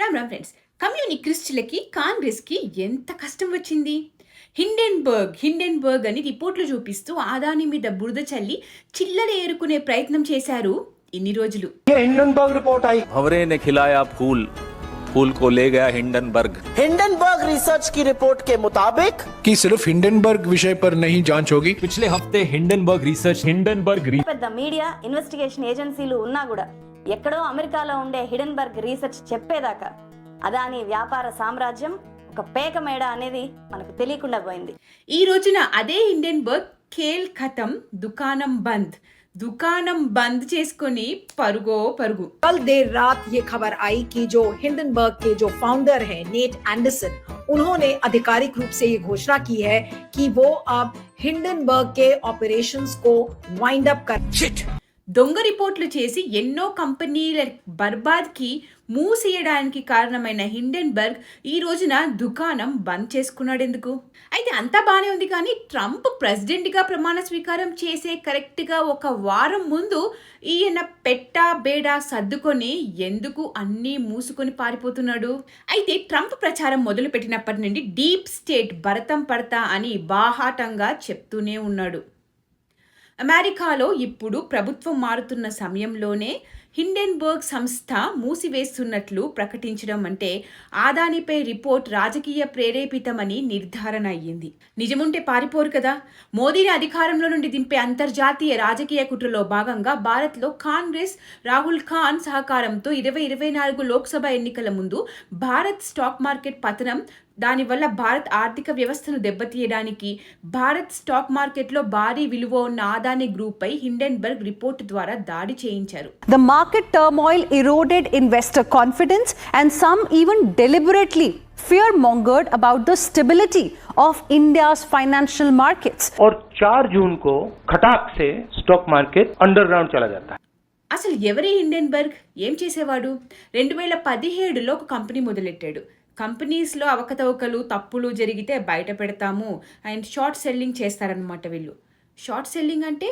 Ram Ram friends. కమ్యూనిస్టులకి కాంగ్రెస్కి ఎంత కష్టం వచ్చింది. హిండెన్బర్గ్ అని రిపోర్ట్లు చూపిస్తూ ఆదాని మీద బురద చల్లి చిల్లర ఏరుకునే ప్రయత్నం చేశారు ఇన్ని రోజులు. हिंडनबर्ग रिपोर्ट आई, भंवरे ने खिलाया फूल, फूल को ले गया हिंडनबर्ग। हिंडनबर्ग रिसर्च की रिपोर्ट के मुताबिक कि सिर्फ हिंडनबर्ग विषय पर नहीं जांच होगी। पिछले हफ्ते हिंडनबर्ग పెద్ద మీడియా ఇన్వెస్టిగేషన్ ఏజెన్సీలు ఉన్నా కూడా ఎక్కడో అమెరికాలో ఉండే హిడెన్బర్గ్ రీసెర్చ్ చెప్పేదాకా అదాని వ్యాపార సామ్రాజ్యం ఒక పేక మేడ అనేది మనకు తెలియకుండా పోయింది. ఈ రోజున అదే హిండెన్బర్గ్ ఖేల్ ఖతం, దుకాణం బంద్ చేసుకొని పరుగు. कल देर रात ये खबर आई कि जो हिंडनबर्ग के जो फाउंडर हैं नेट एंडरसन, उन्होंने आधिकारिक रूप से ये घोषणा की है कि वो अब हिंडनबर्ग के ऑपरेशंस को वाइंड अप कर దొంగ రిపోర్ట్లు చేసి ఎన్నో కంపెనీల బర్బాద్కి మూసేయడానికి కారణమైన హిండెన్బర్గ్ ఈ రోజున దుకాణం బంద్ చేసుకున్నాడు ఎందుకు? అయితే అంతా బాగానే ఉంది, కానీ ట్రంప్ ప్రెసిడెంట్గా ప్రమాణ స్వీకారం చేసే కరెక్ట్గా ఒక వారం ముందు ఈయన పెట్టా బేడా సర్దుకొని ఎందుకు అన్నీ మూసుకొని పారిపోతున్నాడు? అయితే ట్రంప్ ప్రచారం మొదలు పెట్టినప్పటి నుండి డీప్ స్టేట్ భరతం పడతా అని బాహాటంగా చెప్తూనే ఉన్నాడు. అమెరికాలో ఇప్పుడు ప్రభుత్వం మారుతున్న సమయంలోనే హిండెన్బర్గ్ సంస్థ మూసివేస్తున్నట్లు ప్రకటించడం అంటే ఆదానిపై రిపోర్ట్ రాజకీయ ప్రేరేపితమని నిర్ధారణ అయ్యింది. నిజముంటే పారిపోరు కదా. మోదీని అధికారంలో నుండి దింపే అంతర్జాతీయ రాజకీయ కుట్రలో భాగంగా భారత్లో కాంగ్రెస్ రాహుల్ ఖాన్ సహకారంతో 2024 లోక్సభ ఎన్నికల ముందు భారత్ స్టాక్ మార్కెట్ పతనం, దానివల్ల భారత్ ఆర్థిక వ్యవస్థను దెబ్బతీయడానికి భారత్ స్టాక్ మార్కెట్లో భారీ విలువ ఉన్న ఆదాని గ్రూప్ పై హిండెన్బర్గ్ రిపోర్ట్ ద్వారా దాడి చేయించారు. The market turmoil eroded investor confidence and some even deliberately fear-mongered about the stability of India's financial markets. और 4 जून को खटाक से स्टॉक मार्केट अंडरग्राउंड चला जाता है. అసలు ఎవరి హిండెన్బర్గ్? ఏం చేసేవాడు? 2017లో ఒక కంపెనీ మొదలెట్టాడు. కంపెనీస్లో అవకతవకలు తప్పులు జరిగితే బయట పెడతాము అండ్ షార్ట్ సెల్లింగ్ చేస్తారనమాట వీళ్ళు. షార్ట్ సెల్లింగ్ అంటే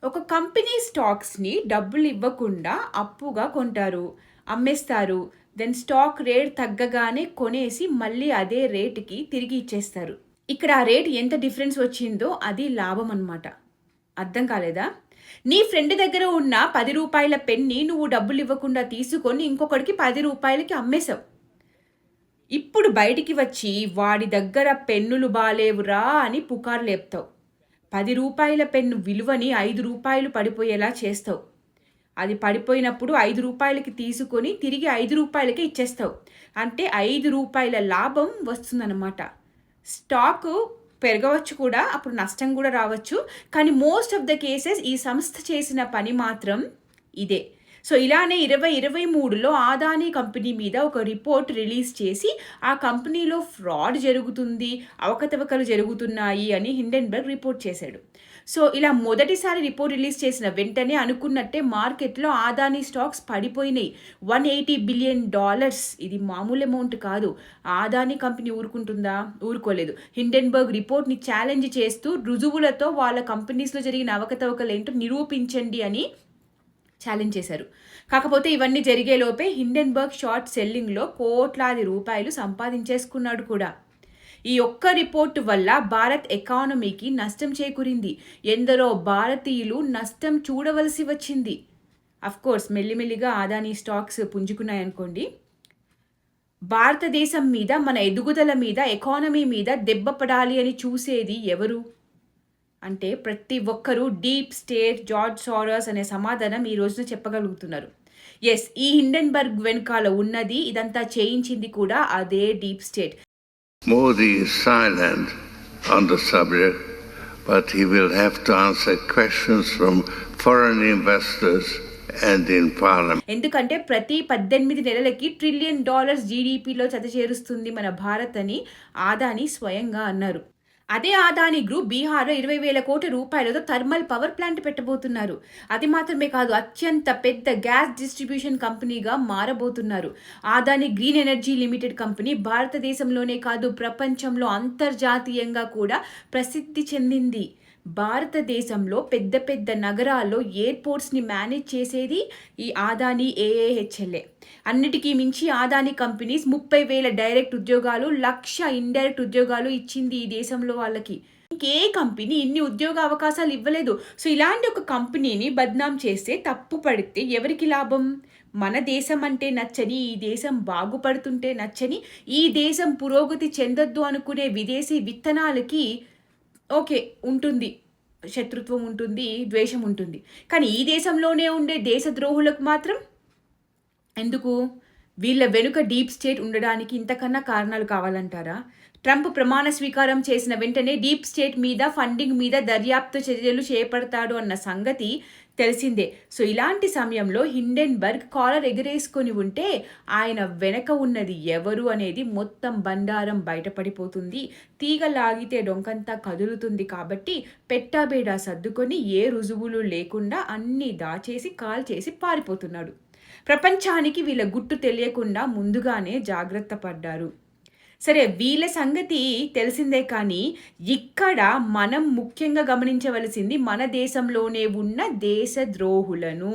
ఒక కంపెనీ స్టాక్స్ని డబ్బులు ఇవ్వకుండా అప్పుగా కొంటారు, అమ్మేస్తారు. దెన్ స్టాక్ రేట్ తగ్గగానే కొనేసి మళ్ళీ అదే రేటుకి తిరిగి ఇచ్చేస్తారు. ఇక్కడ ఆ రేట్ ఎంత డిఫరెన్స్ వచ్చిందో అది లాభం అనమాట. అర్థం కాలేదా? నీ ఫ్రెండ్ దగ్గర ఉన్న 10 రూపాయల పెన్ని నువ్వు డబ్బులు ఇవ్వకుండా తీసుకొని ఇంకొకడికి 10 రూపాయలకి అమ్మేశావు. ఇప్పుడు బయటికి వచ్చి వాడి దగ్గర పెన్నులు బాలేవురా అని పుకారు లేపుతావు. 10 రూపాయల పెన్ను విలువని 5 రూపాయలు పడిపోయేలా చేస్తావు. అది పడిపోయినప్పుడు 5 రూపాయలకి తీసుకొని తిరిగి 5 రూపాయలకే ఇచ్చేస్తావు. అంటే 5 రూపాయల లాభం వస్తుందన్నమాట. స్టాకు పెరగవచ్చు కూడా, అప్పుడు నష్టం కూడా రావచ్చు. కానీ మోస్ట్ ఆఫ్ ద కేసెస్ ఈ సంస్థ చేసిన పని మాత్రం ఇదే. సో ఇలానే 2023లో ఆదాని కంపెనీ మీద ఒక రిపోర్ట్ రిలీజ్ చేసి ఆ కంపెనీలో ఫ్రాడ్ జరుగుతుంది, అవకతవకలు జరుగుతున్నాయి అని హిండెన్బర్గ్ రిపోర్ట్ చేశాడు. సో ఇలా మొదటిసారి రిపోర్ట్ రిలీజ్ చేసిన వెంటనే అనుకున్నట్టే మార్కెట్లో ఆదాని స్టాక్స్ పడిపోయినాయి. $180 బిలియన్. ఇది మామూలు అమౌంట్ కాదు. ఆదాని కంపెనీ ఊరుకుంటుందా? ఊరుకోలేదు. హిండెన్బర్గ్ రిపోర్ట్ని ఛాలెంజ్ చేస్తూ రుజువులతో వాళ్ళ కంపెనీస్లో జరిగిన అవకతవకలు ఏంటో నిరూపించండి అని ఛాలెంజ్ చేశారు. కాకపోతే ఇవన్నీ జరిగేలోపే హిండెన్బర్గ్ షార్ట్ సెల్లింగ్లో కోట్లాది రూపాయలు సంపాదించేసుకున్నాడు కూడా. ఈ ఒక్క రిపోర్టు వల్ల భారత్ ఎకానమీకి నష్టం చేకూరింది. ఎందరో భారతీయులు నష్టం చూడవలసి వచ్చింది. అఫ్కోర్స్ మెల్లిమెల్లిగా ఆదాని స్టాక్స్ పుంజుకున్నాయనుకోండి. భారతదేశం మీద, మన ఎదుగుదల మీద, ఎకానమీ మీద దెబ్బ పడాలి అని చూసేది ఎవరు అంటే ప్రతి ఒక్కరూ డీప్ స్టేట్, జార్జ్ సారోస్ అనే సమాధానం ఈ రోజున చెప్పగలుగుతున్నారు. ఎస్, ఈ హిండెన్బర్గ్ వెనుకాల ఉన్నది, ఇదంతా చేయించింది కూడా అదే deep state. Modi is silent on the subject, but he will have to answer questions from foreign investors and in parliament. ఎందుకంటే ప్రతి 18 నెలలకి $1 ట్రిలియన్ జీడీపీలో చేరుస్తుంది మన భారత్ అని ఆదాని స్వయంగా అన్నారు. అదే ఆదాని గ్రూప్ బీహార్లో 20,000 కోట్ల రూపాయలతో థర్మల్ పవర్ ప్లాంట్ పెట్టబోతున్నారు. అది మాత్రమే కాదు, అత్యంత పెద్ద గ్యాస్ డిస్ట్రిబ్యూషన్ కంపెనీగా మారబోతున్నారు. Adani green energy limited company భారతదేశంలోనే కాదు ప్రపంచంలో అంతర్జాతీయంగా కూడా ప్రసిద్ధి చెందింది. భారతదేశంలో పెద్ద పెద్ద నగరాల్లో ఎయిర్పోర్ట్స్ని మేనేజ్ చేసేది ఈ ఆదాని ఏఏహెచ్ఎల్ఏ. అన్నిటికీ మించి ఆదాని కంపెనీస్ 30,000 డైరెక్ట్ ఉద్యోగాలు, 1,00,000 ఇండైరెక్ట్ ఉద్యోగాలు ఇచ్చింది ఈ దేశంలో వాళ్ళకి. ఇంకే కంపెనీ ఇన్ని ఉద్యోగ అవకాశాలు ఇవ్వలేదు. సో ఇలాంటి ఒక కంపెనీని బద్నాం చేస్తే, తప్పు పడితే ఎవరికి లాభం? మన దేశం అంటే నచ్చని, ఈ దేశం బాగుపడుతుంటే నచ్చని, ఈ దేశం పురోగతి చెందొద్దు అనుకునే విదేశీ విత్తనాలకి ఓకే ఉంటుంది, శత్రుత్వం ఉంటుంది, ద్వేషం ఉంటుంది. కానీ ఈ దేశంలోనే ఉండే దేశద్రోహులకు మాత్రం ఎందుకు? వీళ్ళ వెనుక డీప్ స్టేట్ ఉండడానికి ఇంతకన్నా కారణాలు కావాలంటారా? ట్రంప్ ప్రమాణ స్వీకారం చేసిన వెంటనే డీప్ స్టేట్ మీద, ఫండింగ్ మీద దర్యాప్తు చర్యలు చేపడతాడు అన్న సంగతి తెలిసిందే. సో ఇలాంటి సమయంలో హిండెన్బర్గ్ కాలర్ ఎగరేసుకొని ఉంటే ఆయన వెనక ఉన్నది ఎవరు అనేది మొత్తం బండారం బయటపడిపోతుంది. తీగ లాగితే డొంకంతా కదులుతుంది. కాబట్టి పెట్టాబేడా సర్దుకొని ఏ రుజువులు లేకుండా అన్నీ దాచేసి కాల్చేసి పారిపోతున్నాడు. ప్రపంచానికి వీళ్ళ గుట్టు తెలియకుండా ముందుగానే జాగ్రత్త పడ్డారు. సరే, వీళ్ళ సంగతి తెలిసిందే. కానీ ఇక్కడ మనం ముఖ్యంగా గమనించవలసింది మన దేశంలోనే ఉన్న దేశద్రోహులను.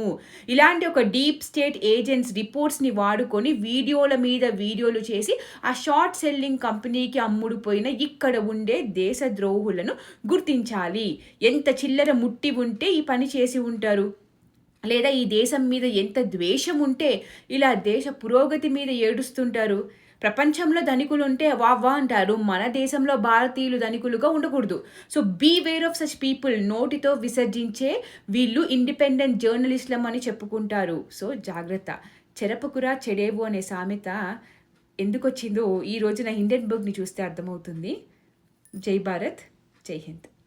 ఇలాంటి ఒక డీప్ స్టేట్ ఏజెంట్స్ రిపోర్ట్స్ని వాడుకొని వీడియోల మీద వీడియోలు చేసి ఆ షార్ట్ సెల్లింగ్ కంపెనీకి అమ్ముడుపోయిన ఇక్కడ ఉండే దేశద్రోహులను గుర్తించాలి. ఎంత చిల్లర ముట్టి ఉంటే ఈ పని చేసి ఉంటారు, లేదా ఈ దేశం మీద ఎంత ద్వేషం ఉంటే ఇలా దేశ పురోగతి మీద ఏడుస్తుంటారు. ప్రపంచంలో ధనికులు ఉంటే వా అంటారు, మన దేశంలో భారతీయులు ధనికులుగా ఉండకూడదు. So beware of such people. నోటితో విసర్జించే వీళ్ళు ఇండిపెండెంట్ జర్నలిస్టులం అని చెప్పుకుంటారు. సో జాగ్రత్త. చెరపకురా చెడేవు అనే సామెత ఎందుకు వచ్చిందో ఈ రోజున హిండెన్బర్గ్ని చూస్తే అర్థమవుతుంది. జై భారత్, జై హింద్.